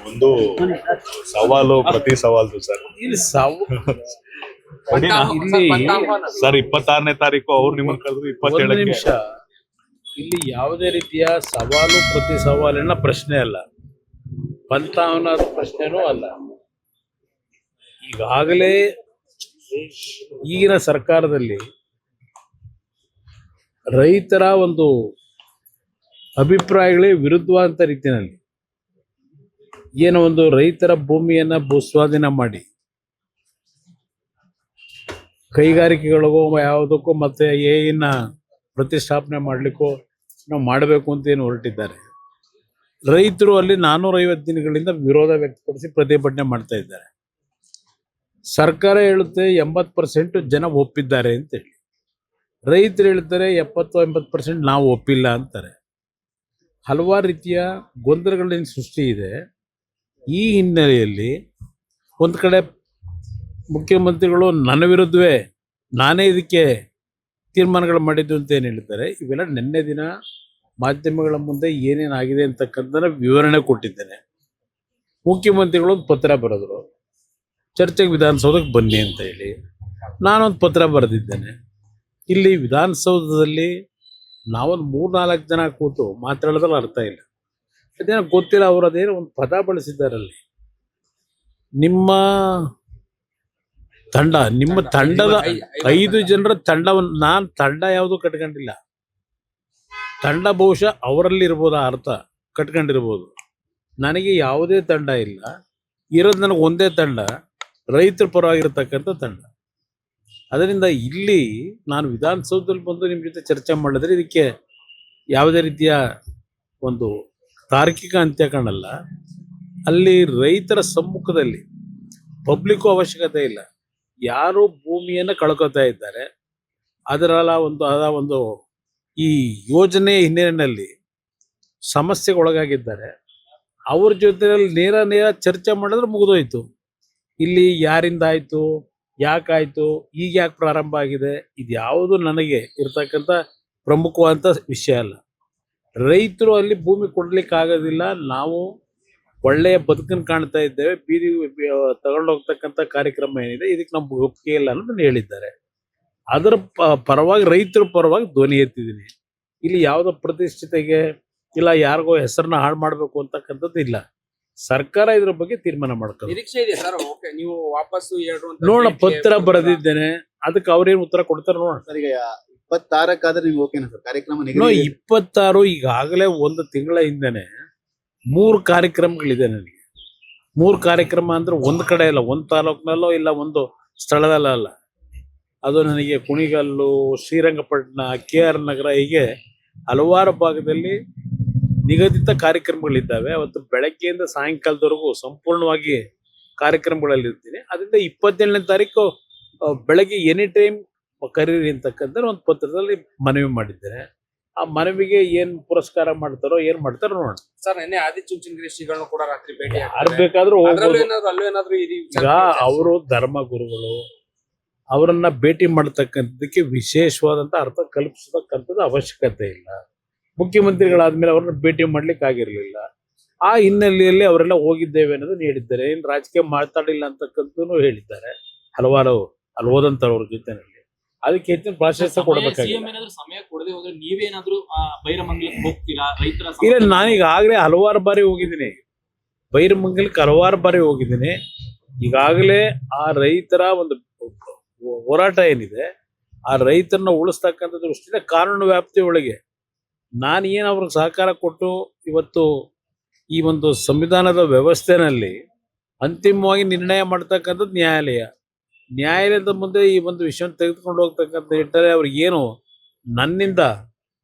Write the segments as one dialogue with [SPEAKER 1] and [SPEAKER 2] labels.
[SPEAKER 1] ಒಂದು ಸವಾಲು ಪ್ರತಿ ಸವಾಲು ಸರ್.
[SPEAKER 2] ಇಲ್ಲಿ ಇಲ್ಲಿ
[SPEAKER 1] ಸರ್ 26ನೇ ತಾರೀಕು ಅವ್ರು ನಿಮ್ಮನ್ನ ಕರೆದ್ರು
[SPEAKER 2] ಒಂದು
[SPEAKER 1] 27ಕ್ಕೆ.
[SPEAKER 2] ನಿಮಿಷ, ಇಲ್ಲಿ ಯಾವುದೇ ರೀತಿಯ ಸವಾಲು ಪ್ರತಿ ಸವಾಲಿನ ಪ್ರಶ್ನೆ ಅಲ್ಲ, ಪಂಥಾವನದ ಪ್ರಶ್ನೆನೂ ಅಲ್ಲ. ಈಗಾಗಲೇ ಈಗಿನ ಸರ್ಕಾರದಲ್ಲಿ ರೈತರ ಒಂದು ಅಭಿಪ್ರಾಯಗಳೇ ವಿರುದ್ಧವಾದಂಥ ರೀತಿಯಲ್ಲಿ ಏನೋ ಒಂದು ರೈತರ ಭೂಮಿಯನ್ನ ಭೂಸ್ವಾಧೀನ ಮಾಡಿ ಕೈಗಾರಿಕೆಗಳಿಗೋ ಯಾವುದಕ್ಕೋ ಮತ್ತೆ ಏನ ಪ್ರತಿಷ್ಠಾಪನೆ ಮಾಡಲಿಕ್ಕೋ ನಾವು ಮಾಡಬೇಕು ಅಂತ ಏನು ಹೊರಟಿದ್ದಾರೆ. ರೈತರು ಅಲ್ಲಿ 450 ದಿನಗಳಿಂದ ವಿರೋಧ ವ್ಯಕ್ತಪಡಿಸಿ ಪ್ರತಿಭಟನೆ ಮಾಡ್ತಾ ಇದ್ದಾರೆ. ಸರ್ಕಾರ ಹೇಳುತ್ತೆ 80% ಜನ ಒಪ್ಪಿದ್ದಾರೆ ಅಂತ ಹೇಳಿ, ರೈತರು ಹೇಳ್ತಾರೆ 70-80% ನಾವು ಒಪ್ಪಿಲ್ಲ ಅಂತಾರೆ. ಹಲವಾರು ರೀತಿಯ ಗೊಂದಲಗಳಿಂದ ಸೃಷ್ಟಿ ಇದೆ. ಈ ಹಿನ್ನೆಲೆಯಲ್ಲಿ ಒಂದು ಕಡೆ ಮುಖ್ಯಮಂತ್ರಿಗಳು ನನ್ನ ವಿರುದ್ಧವೇ ನಾನೇ ಇದಕ್ಕೆ ತೀರ್ಮಾನಗಳು ಮಾಡಿದ್ದು ಅಂತ ಏನು ಹೇಳ್ತಾರೆ. ಇವೆಲ್ಲ ನಿನ್ನೆ ದಿನ ಮಾಧ್ಯಮಗಳ ಮುಂದೆ ಏನೇನಾಗಿದೆ ಅಂತಕ್ಕಂಥ ವಿವರಣೆ ಕೊಟ್ಟಿದ್ದೇನೆ. ಮುಖ್ಯಮಂತ್ರಿಗಳು ಒಂದು ಪತ್ರ ಬರೆದ್ರು, ಚರ್ಚೆಗೆ ವಿಧಾನಸೌಧಕ್ಕೆ ಬನ್ನಿ ಅಂತ ಹೇಳಿ. ನಾನೊಂದು ಪತ್ರ ಬರೆದಿದ್ದೇನೆ. ಇಲ್ಲಿ ವಿಧಾನಸೌಧದಲ್ಲಿ ನಾವೊಂದು 3-4 ಜನ ಕೂತು ಮಾತಾಡೋದ್ರಲ್ಲಿ ಅರ್ಥ ಇಲ್ಲ. ಅದೇನೋ ಗೊತ್ತಿಲ್ಲ, ಅವರು ಅದೇನೋ ಒಂದು ಪದ ಬಳಸಿದ್ದಾರಲ್ಲಿ. ನಿಮ್ಮ ತಂಡದ 5 ಜನರ ತಂಡವನ್ನು, ನಾನು ತಂಡ ಯಾವುದು ಕಟ್ಕೊಂಡಿಲ್ಲ. ತಂಡ ಬಹುಶಃ ಅವರಲ್ಲಿ ಇರ್ಬೋದು, ಅರ್ಥ ಕಟ್ಕೊಂಡಿರ್ಬೋದು. ನನಗೆ ಯಾವುದೇ ತಂಡ ಇಲ್ಲ, ಇರೋದು ನನಗೆ ಒಂದೇ ತಂಡ, ರೈತರ ಪರವಾಗಿರ್ತಕ್ಕಂಥ ತಂಡ. ಅದರಿಂದ ಇಲ್ಲಿ ನಾನು ವಿಧಾನಸೌಧದಲ್ಲಿ ಬಂದು ನಿಮ್ಮ ಜೊತೆ ಚರ್ಚೆ ಮಾಡಿದ್ರೆ ಇದಕ್ಕೆ ಯಾವುದೇ ರೀತಿಯ ಒಂದು ತಾರ್ಕಿಕ ಅಂತ್ಯ ಕಾಣಲ್ಲ. ಅಲ್ಲಿ ರೈತರ ಸಮ್ಮುಖದಲ್ಲಿ ಪಬ್ಲಿಕ್ಕು ಅವಶ್ಯಕತೆ ಇಲ್ಲ. ಯಾರು ಭೂಮಿಯನ್ನು ಕಳ್ಕೊತಾ ಇದ್ದಾರೆ, ಅದರ ಒಂದು ಈ ಯೋಜನೆ ಹಿನ್ನೆಲೆಯಲ್ಲಿ ಸಮಸ್ಯೆಗೊಳಗಾಗಿದ್ದಾರೆ, ಅವ್ರ ಜೊತೆಯಲ್ಲಿ ನೇರ ಚರ್ಚೆ ಮಾಡಿದ್ರೆ ಮುಗಿದೋಯ್ತು. ಇಲ್ಲಿ ಯಾರಿಂದ ಆಯಿತು, ಯಾಕಾಯಿತು, ಈಗ ಯಾಕೆ ಪ್ರಾರಂಭ ಆಗಿದೆ, ಇದು ಯಾವುದು ನನಗೆ ಇರ್ತಕ್ಕಂಥ ಪ್ರಮುಖವಾದಂಥ ವಿಷಯ ಅಲ್ಲ. ರೈತರು ಅಲ್ಲಿ ಭೂಮಿ ಕೊಡ್ಲಿಕ್ಕಾಗೋದಿಲ್ಲ, ನಾವು ಒಳ್ಳೆಯ ಬದುಕನ್ನು ಕಾಣ್ತಾ ಇದ್ದೇವೆ, ಬೀದಿ ತಗೊಂಡೋಗ್ತಕ್ಕಂಥ ಕಾರ್ಯಕ್ರಮ ಏನಿದೆ ಇದಕ್ಕೆ ನಮ್ಗೆ ಒಪ್ಪಿಗೆ ಇಲ್ಲ ಅನ್ನೋದನ್ನು ಹೇಳಿದ್ದಾರೆ. ಅದರ ಪರವಾಗಿ, ರೈತರ ಪರವಾಗಿ ಧ್ವನಿ ಎತ್ತಿದ್ದೀನಿ. ಇಲ್ಲಿ ಯಾವುದೋ ಪ್ರತಿಷ್ಠಿತೆಗೆ ಇಲ್ಲ ಯಾರಿಗೋ ಹೆಸರನ್ನ ಹಾಳು ಮಾಡಬೇಕು ಅಂತಕ್ಕಂಥದ್ದು ಇಲ್ಲ. ಸರ್ಕಾರ ಇದ್ರ ಬಗ್ಗೆ ತೀರ್ಮಾನ ಮಾಡ್ತಾರೆ.
[SPEAKER 3] ನಿರೀಕ್ಷೆ ಇದೆ ಸರ್. ಓಕೆ, ನೀವು ವಾಪಸ್ಸು
[SPEAKER 2] ನೋಡೋಣ, ಪತ್ರ ಬರೆದಿದ್ದೇನೆ, ಅದಕ್ಕೆ ಅವ್ರೇನು ಉತ್ತರ ಕೊಡ್ತಾರೆ ನೋಡೋಣ.
[SPEAKER 4] ಸರ್, ಈಗ 26 ನೀವು ಓಕೆನಾ ಸರ್? ಕಾರ್ಯಕ್ರಮ
[SPEAKER 2] 26 ಈಗಾಗಲೇ ಒಂದು ತಿಂಗಳ ಹಿಂದೆನೆ 3 ಕಾರ್ಯಕ್ರಮಗಳಿದೆ ನನಗೆ. 3 ಕಾರ್ಯಕ್ರಮ ಅಂದ್ರೆ ಒಂದು ಕಡೆ ಇಲ್ಲ, ಒಂದು ತಾಲೂಕಿನಲ್ಲೋ ಇಲ್ಲ ಒಂದು ಸ್ಥಳದಲ್ಲ ಅಲ್ಲ. ಅದು ನನಗೆ ಕುಣಿಗಲ್ಲು, ಶ್ರೀರಂಗಪಟ್ಟಣ, KR ನಗರ, ಹೀಗೆ ಹಲವಾರು ಭಾಗದಲ್ಲಿ ನಿಗದಿತ ಕಾರ್ಯಕ್ರಮಗಳಿದ್ದಾವೆ. ಅವತ್ತು ಬೆಳಗ್ಗೆಯಿಂದ ಸಾಯಂಕಾಲದವರೆಗೂ ಸಂಪೂರ್ಣವಾಗಿ ಕಾರ್ಯಕ್ರಮಗಳಲ್ಲಿ ಇರ್ತೀನಿ. ಅದರಿಂದ 27ನೇ ತಾರೀಕು ಬೆಳಗ್ಗೆ ಎನಿ ಟೈಮ್ ಕರೀರಿ ಅಂತಕ್ಕಂಥ ಒಂದು ಪತ್ರದಲ್ಲಿ ಮನವಿ ಮಾಡಿದ್ದೇನೆ. ಆ ಮನವಿಗೆ ಏನ್ ಪುರಸ್ಕಾರ ಮಾಡ್ತಾರೋ ಏನ್ ಮಾಡ್ತಾರೋ ನೋಡೋಣ.
[SPEAKER 3] ಸರ್, ನಿನ್ನೆ ಆದಿಚುಂಚನಗಿರಿ ಶ್ರೀಗಳನ್ನು ಕೂಡ ರಾತ್ರಿ ಭೇಟಿ
[SPEAKER 2] ಯಾರು ಬೇಕಾದ್ರೂ ಹೋಗ್ಬೋದು.
[SPEAKER 3] ಅಲ್ಲೇನಾದ್ರೂ
[SPEAKER 2] ಈಗ ಅವರು ಧರ್ಮ ಗುರುಗಳು, ಅವರನ್ನ ಭೇಟಿ ಮಾಡತಕ್ಕಂಥದಕ್ಕೆ ವಿಶೇಷವಾದಂತ ಅರ್ಥ ಕಲ್ಪಿಸತಕ್ಕಂಥದ್ದು ಅವಶ್ಯಕತೆ ಇಲ್ಲ. ಮುಖ್ಯಮಂತ್ರಿಗಳಾದ್ಮೇಲೆ ಅವ್ರನ್ನ ಭೇಟಿ ಮಾಡ್ಲಿಕ್ಕೆ ಆಗಿರ್ಲಿಲ್ಲ. ಆ ಹಿನ್ನೆಲೆಯಲ್ಲಿ ಅವರೆಲ್ಲ ಹೋಗಿದ್ದೇವೆ ಅನ್ನೋದನ್ನ ಹೇಳಿದ್ದಾರೆ. ಏನು ರಾಜಕೀಯ ಮಾತಾಡಿಲ್ಲ ಅಂತಕ್ಕಂಥದ್ದು ಹೇಳಿದ್ದಾರೆ ಹಲವಾರು ಅಲ್ಲಿ ಹೋದಂತವ್ರ ಜೊತೆನಲ್ಲಿ. ಅದಕ್ಕೆ ಹೆಚ್ಚಿನ ಪ್ರಾಶಸ್ತ್ಯ ಕೊಡಬೇಕಾಗಿದೆ.
[SPEAKER 5] ಸಮಯ ಕೊಡದೆ ಹೋದ್ರೆ ನೀವೇನಾದ್ರೂ ಬೈರಮಂಗಲಕ್ಕೆ ಹೋಗ್ತೀರಾ? ರೈತರ
[SPEAKER 2] ಇಲ್ಲ, ನಾನೀಗಾಗಲೇ ಹಲವಾರು ಬಾರಿ ಹೋಗಿದ್ದೀನಿ, ಬೈರಮಂಗಲಕ್ಕೆ ಹಲವಾರು ಬಾರಿ ಹೋಗಿದ್ದೀನಿ. ಈಗಾಗಲೇ ಆ ರೈತರ ಒಂದು ಹೋರಾಟ ಏನಿದೆ, ಆ ರೈತರನ್ನ ಉಳಿಸ್ತಕ್ಕಂಥ ದೃಷ್ಟಿಯಿಂದ ಕಾನೂನು ವ್ಯಾಪ್ತಿ ಒಳಗೆ ನಾನು ಏನು ಅವ್ರಿಗೆ ಸಹಕಾರ ಕೊಟ್ಟು ಇವತ್ತು ಈ ಒಂದು ಸಂವಿಧಾನದ ವ್ಯವಸ್ಥೆನಲ್ಲಿ ಅಂತಿಮವಾಗಿ ನಿರ್ಣಯ ಮಾಡ್ತಕ್ಕಂಥದ್ದು ನ್ಯಾಯಾಲಯದ ಮುಂದೆ ಈ ಒಂದು ವಿಷಯವನ್ನು ತೆಗೆದುಕೊಂಡು ಹೋಗ್ತಕ್ಕಂಥ ನಿಟ್ಟಲ್ಲಿ ಅವ್ರಿಗೇನು ನನ್ನಿಂದ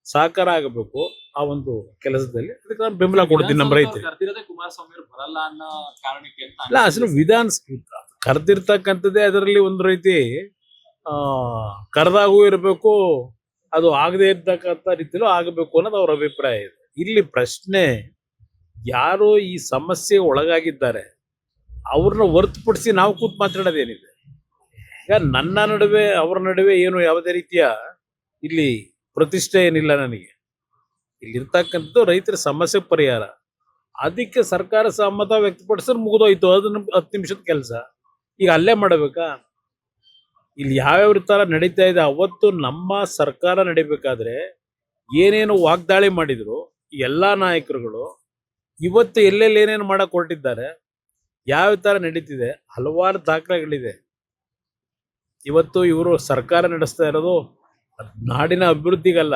[SPEAKER 2] ಸಹಕಾರ ಆಗಬೇಕು ಆ ಒಂದು ಕೆಲಸದಲ್ಲಿ, ಅದಕ್ಕೆ ನಾನು ಬೆಂಬಲ ಕೊಡ್ತೀನಿ ನಮ್ಮ ರೈತರಿಗೆ.
[SPEAKER 5] ಕುಮಾರಸ್ವಾಮಿ ಅವರು ಬರಲ್ಲ ಅನ್ನೋ ಕಾರಣಕ್ಕೆ
[SPEAKER 2] ಅಲ್ಲ, ಅಸಲು ಕರೆದಿರ್ತಕ್ಕಂಥದ್ದೇ ಅದರಲ್ಲಿ ಒಂದು ರೀತಿ ಕರೆದಾಗೂ ಇರಬೇಕು, ಅದು ಆಗದೆ ಇರ್ತಕ್ಕಂಥ ರೀತಿಯಲ್ಲೂ ಆಗಬೇಕು ಅನ್ನೋದು ಅವ್ರ ಅಭಿಪ್ರಾಯ ಇದೆ. ಇಲ್ಲಿ ಪ್ರಶ್ನೆ, ಯಾರು ಈ ಸಮಸ್ಯೆ ಒಳಗಾಗಿದ್ದಾರೆ ಅವ್ರನ್ನ ಹೊರತುಪಡಿಸಿ ನಾವು ಕೂತ್ ಮಾತಾಡೋದೇನಿದೆ. ಈಗ ನನ್ನ ನಡುವೆ ಅವರ ನಡುವೆ ಏನು ಯಾವುದೇ ರೀತಿಯ ಇಲ್ಲಿ ಪ್ರತಿಷ್ಠೆ ಏನಿಲ್ಲ. ನನಗೆ ಇಲ್ಲಿರ್ತಕ್ಕಂಥದ್ದು ರೈತರ ಸಮಸ್ಯೆ ಪರಿಹಾರ. ಅದಕ್ಕೆ ಸರ್ಕಾರ ಸಮ್ಮತ ವ್ಯಕ್ತಪಡಿಸಿದ್ರೆ ಮುಗಿದೋಯ್ತು, ಅದನ್ನ 10 ನಿಮಿಷದ ಕೆಲಸ. ಈಗ ಅಲ್ಲೇ ಮಾಡಬೇಕಾ? ಇಲ್ಲಿ ಯಾವ್ಯಾವ ತರ ನಡೀತಾ ಇದೆ. ಅವತ್ತು ನಮ್ಮ ಸರ್ಕಾರ ನಡಿಬೇಕಾದ್ರೆ ಏನೇನು ವಾಗ್ದಾಳಿ ಮಾಡಿದ್ರು ಎಲ್ಲಾ ನಾಯಕರುಗಳು, ಇವತ್ತು ಎಲ್ಲೆಲ್ಲಿ ಏನೇನು ಮಾಡಕ್ ಹೊರಟಿದ್ದಾರೆ, ಯಾವ ತರ ನಡೀತಿದೆ, ಹಲವಾರು ದಾಖಲೆಗಳಿದೆ. ಇವತ್ತು ಇವರು ಸರ್ಕಾರ ನಡೆಸ್ತಾ ಇರೋದು ನಾಡಿನ ಅಭಿವೃದ್ಧಿಗಲ್ಲ,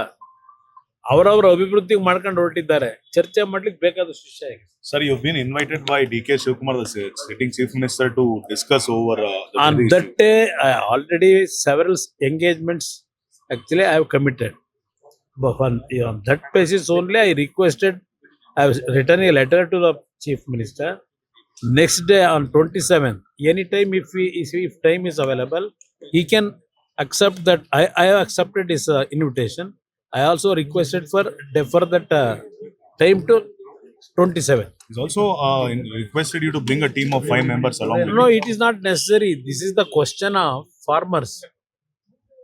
[SPEAKER 2] ಅವರವರ ಅಭಿವೃದ್ಧಿಗೆ ಮಾಡ್ಕೊಂಡು ಹೊರಟಿದ್ದಾರೆ. ಚರ್ಚೆ ಮಾಡ್ಲಿಕ್ಕೆ ಬೇಕಾದಷ್ಟು ವಿಷಯ ಇದೆ.
[SPEAKER 1] Sir, you've been invited by DK Shivkumar, the sitting chief minister, to discuss over the
[SPEAKER 2] On
[SPEAKER 1] very
[SPEAKER 2] that
[SPEAKER 1] issue.
[SPEAKER 2] day, I already several engagements actually I have committed. But on that basis only I requested, I have written a letter to the chief minister. Next day on 27th, anytime if time is available, he can accept that. I have accepted his invitation. I also requested for defer that time to 27th.
[SPEAKER 1] He's also requested you to bring a team of 5 members along with
[SPEAKER 2] No,
[SPEAKER 1] you.
[SPEAKER 2] it is not necessary. This is the question of farmers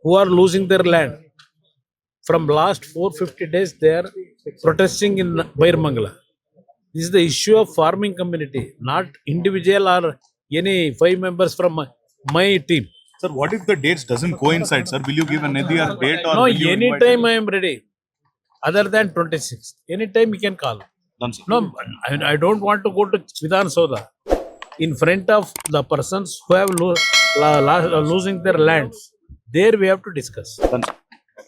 [SPEAKER 2] who are losing their land. From last 450 days, they are protesting in Bairmangala. This is the issue of farming community, not individual or any 5 members from my team.
[SPEAKER 1] Sir, what if the dates doesn't coincide, sir? Will you give another date or
[SPEAKER 2] No,
[SPEAKER 1] will you invite
[SPEAKER 2] anytime
[SPEAKER 1] him?
[SPEAKER 2] I am ready. Other than 26th, anytime you can call.
[SPEAKER 1] Done, sir.
[SPEAKER 2] No, I don't want to go to Vidhan Soda in front of the persons who have losing their lands. There we have to discuss.
[SPEAKER 1] Done, sir.